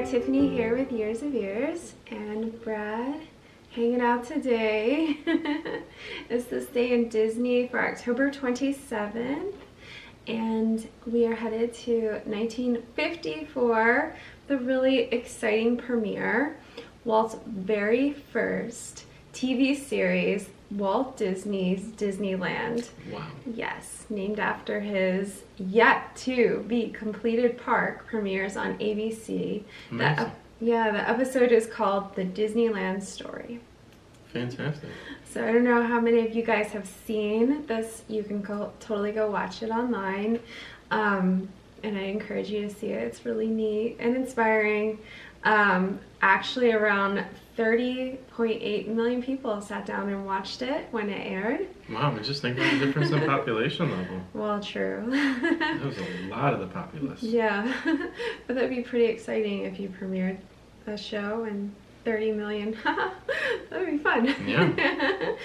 Tiffany here with Years of Years, and Brad hanging out today. It's this day in Disney for October 27th, and we are headed to 1954, the really exciting premiere, Walt's very first TV series, Walt Disney's Disneyland. Wow. Yes, named after his yet to be completed park, premieres on ABC. Amazing. The episode is called The Disneyland Story. Fantastic. So I don't know how many of you guys have seen this. You can totally go watch it online. And I encourage you to see it. It's really neat and inspiring. Actually, around 30.8 million people sat down and watched it when it aired. Wow, but just think about the difference in population level. Well, true. That was a lot of the populace. Yeah, but that'd be pretty exciting if you premiered a show and 30 million. That'd be fun. Yeah.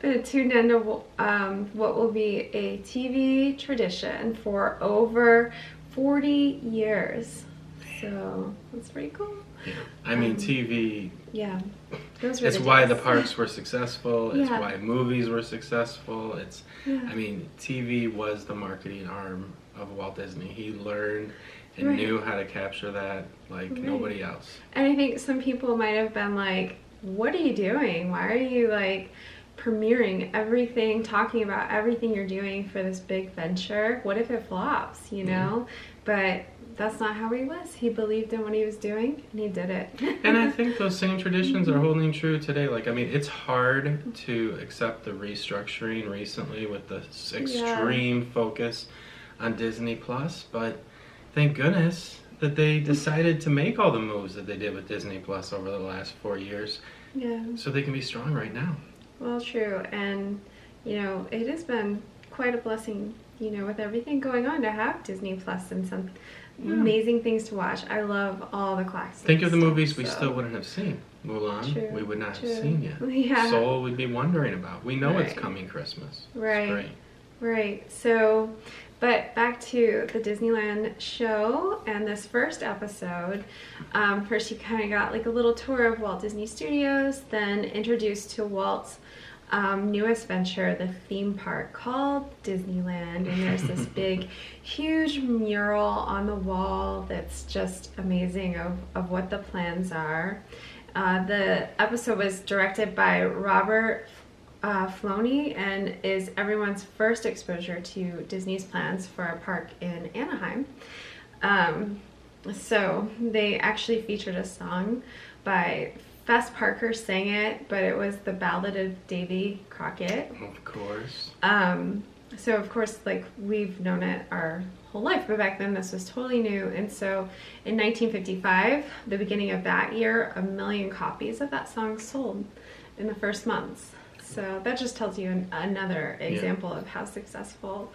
But tuned into what will be a TV tradition for over 40 years. So that's pretty cool. Yeah. I mean, TV. Yeah. It's why the parks were successful. It's Yeah. why movies were successful. Yeah. I mean, TV was the marketing arm of Walt Disney. He learned and Right. knew how to capture that like Right. nobody else. And I think some people might have been like, what are you doing? Why are you like premiering everything, talking about everything you're doing for this big venture? What if it flops, you know? But that's not how he was. He believed in what he was doing and he did it. And I think those same traditions are holding true today. Like, I mean, it's hard to accept the restructuring recently with the extreme focus on Disney Plus, but thank goodness that they decided to make all the moves that they did with Disney Plus over the last 4 years. Yeah. So they can be strong right now. Well, true. And, you know, it has been quite a blessing, you know, with everything going on to have Disney Plus and some amazing things to watch. I love all the classics. Think of the movies we still wouldn't have seen. Mulan, True, we would not true. have seen yet. Yeah. Soul, we'd be wondering about. We know it's Right. coming Christmas. Right. It's great. Right. So, but back to the Disneyland show and this first episode. First, you kind of got like a little tour of Walt Disney Studios, then introduced to Walt's newest venture, the theme park called Disneyland. And there's this big, huge mural on the wall that's just amazing of what the plans are. The episode was directed by Robert Florey and is everyone's first exposure to Disney's plans for a park in Anaheim. So they actually featured a song by Fess Parker sang it, but it was the Ballad of Davy Crockett. Of course. So of course, like, we've known it our whole life, but back then this was totally new. And so in 1955, the beginning of that year, 1 million copies of that song sold in the first months. So that just tells you another example of how successful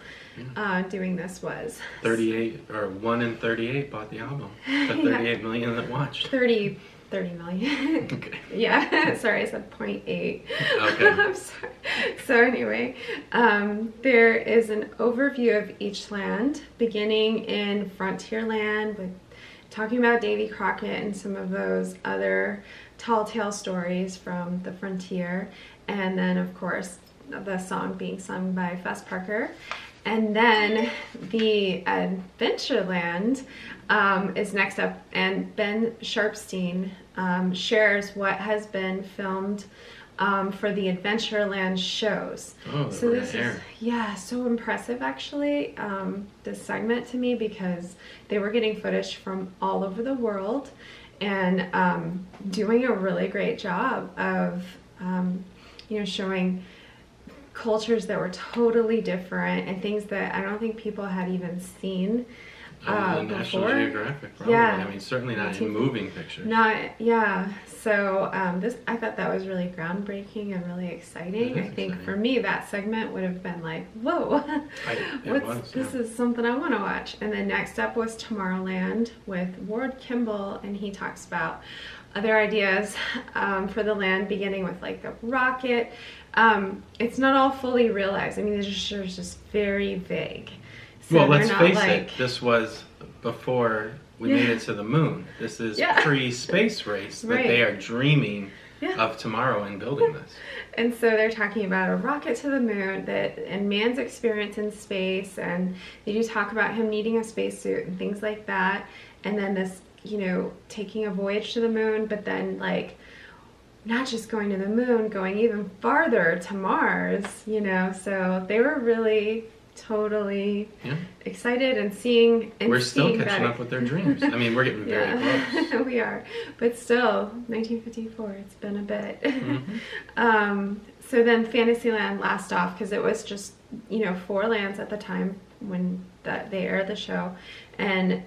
doing this was. 38, or 1 in 38 bought the album. The 38 million that watched. 30 million. Okay. Yeah, sorry, I said 0.8. Okay. I'm sorry. So anyway, there is an overview of each land, beginning in Frontierland with talking about Davy Crockett and some of those other tall tale stories from the frontier. And then, of course, the song being sung by Fess Parker. And then the Adventureland is next up, and Ben Sharpstein shares what has been filmed for the Adventureland shows. Oh, so this is so impressive actually, this segment to me, because they were getting footage from all over the world and doing a really great job of you know, showing cultures that were totally different and things that I don't think people had even seen National before. Geographic, probably. Yeah. I mean, certainly not in moving pictures. So I thought that was really groundbreaking and really exciting. I think exciting. for me, that segment would have been like, whoa, this is something I want to watch. And then next up was Tomorrowland with Ward Kimball, and he talks about other ideas for the land, beginning with like the rocket. It's not all fully realized. I mean, there's just very vague. So well, let's they're not face like, it. This was before we made it to the moon. This is pre-space race that they are dreaming of tomorrow and building this. And so they're talking about a rocket to the moon and man's experience in space, and they do talk about him needing a spacesuit and things like that. And then this, taking a voyage to the moon, but then like not just going to the moon, going even farther to Mars, So they were really totally excited and seeing. And we're still catching up with their dreams. I mean, we're getting very close. We are, but still, 1954. It's been a bit. So then Fantasyland last off because it was just 4 lands at the time when they aired the show, and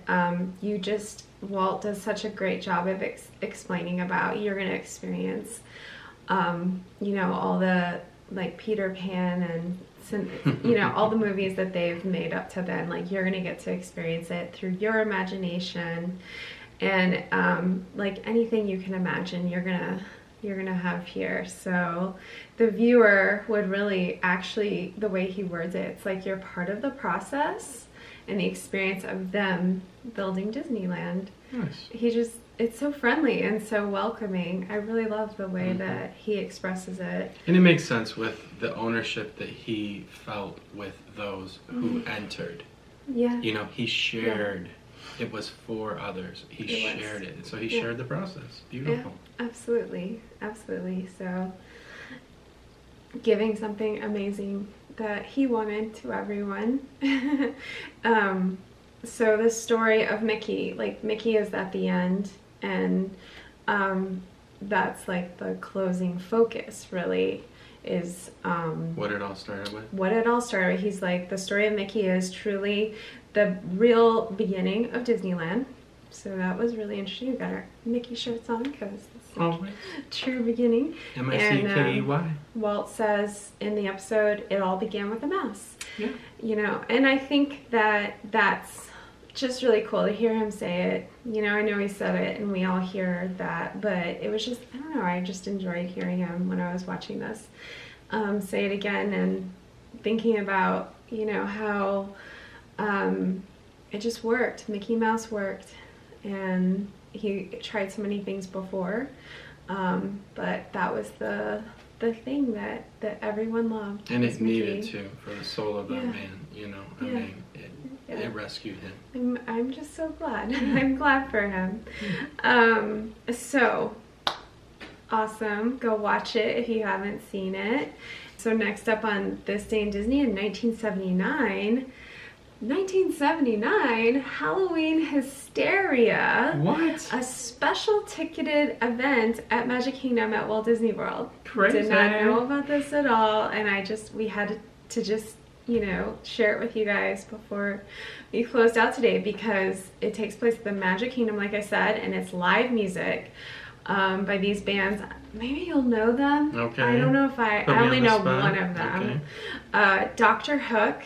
Walt does such a great job of explaining about you're going to experience, all the like Peter Pan and all the movies that they've made up to then. Like you're going to get to experience it through your imagination, and like anything you can imagine, you're gonna have here. So the viewer would really actually, the way he words it, it's like you're part of the process and the experience of them building Disneyland. Nice. It's so friendly and so welcoming. I really love the way that he expresses it. And it makes sense with the ownership that he felt with those who entered. Yeah. He shared. It was for others. He shared it. So he shared the process. Beautiful. Yeah, absolutely. So giving something amazing that he wanted to everyone. So the story of Mickey, like Mickey is at the end, and that's like the closing focus really is what it all started with. He's like, the story of Mickey is truly the real beginning of Disneyland. So that was really interesting. We got our Mickey shirts on because it's a true beginning. M-I-C-K-E-Y. Walt says in the episode, it all began with a mouse. Yeah. And I think that's just really cool to hear him say it. I know he said it and we all hear that, but it was just, I don't know, I just enjoyed hearing him when I was watching this say it again and thinking about, how it just worked. Mickey Mouse worked, and he tried so many things before, but that was the thing that everyone loved. And it needed to, for the soul of that man, I mean, it rescued him. I'm just so glad. I'm glad for him. So awesome. Go watch it if you haven't seen it. So next up on This Day in Disney in 1979, Halloween Hysteria. What? A special ticketed event at Magic Kingdom at Walt Disney World. Crazy. Did not know about this at all, and we had to just share it with you guys before we closed out today, because it takes place at the Magic Kingdom, like I said, and it's live music by these bands. Maybe you'll know them. Okay. I don't know if I only know one of them. Okay. Dr. Hook,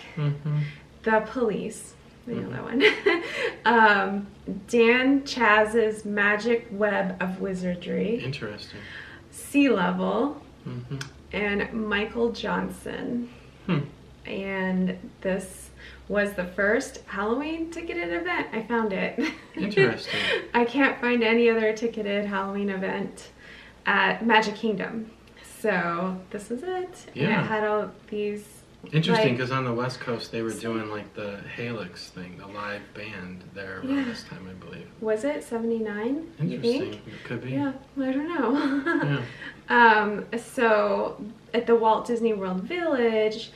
The Police, I know that one. Dan Chaz's Magic Web of Wizardry. Interesting. Sea Level, and Michael Johnson. And this was the first Halloween ticketed event. I found it. Interesting. I can't find any other ticketed Halloween event at Magic Kingdom. So this is it. Yeah. And it had all these... Interesting, because on the West Coast they were doing like the Helix thing, the live band there around this time, I believe. Was it 79? Interesting. You think? It could be. Yeah, I don't know. So at the Walt Disney World Village,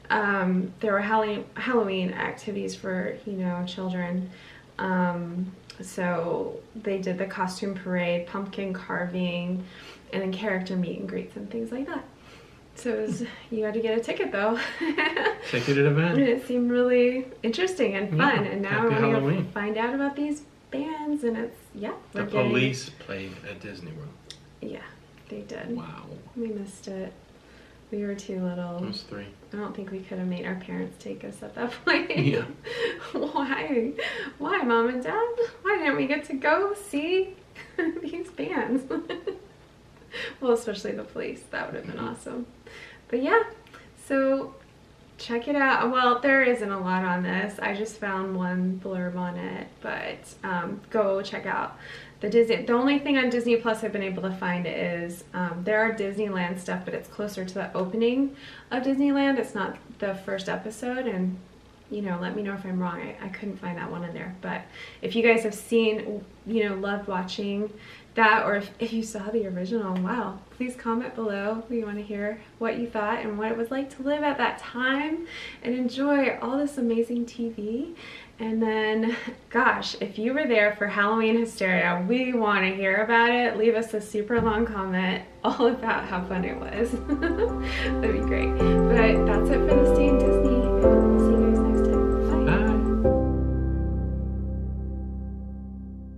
there were Halloween activities for children. So they did the costume parade, pumpkin carving, and then character meet and greets and things like that. So you had to get a ticket though. Ticketed event. And it seemed really interesting and fun. And now we're going to find out about these bands, and it's The Police played at Disney World. Yeah, they did. Wow. We missed it. We were too little. I was 3. I don't think we could have made our parents take us at that point. Yeah. Why, Mom and Dad? Why didn't we get to go see these bands? Well, especially The Police. That would have been awesome. But yeah, so check it out. Well, there isn't a lot on this. I just found one blurb on it, but go check out the Disney. The only thing on Disney Plus I've been able to find is there are Disneyland stuff, but it's closer to the opening of Disneyland. It's not the first episode, and you know, let me know if I'm wrong. I couldn't find that one in there. But if you guys have seen, you know, loved watching that, or if you saw the original, wow, please comment below. We want to hear what you thought and what it was like to live at that time and enjoy all this amazing TV. And then, gosh, if you were there for Halloween Hysteria, we want to hear about it. Leave us a super long comment all about how fun it was. That'd be great. But that's it for this day in Disney. See you guys next time.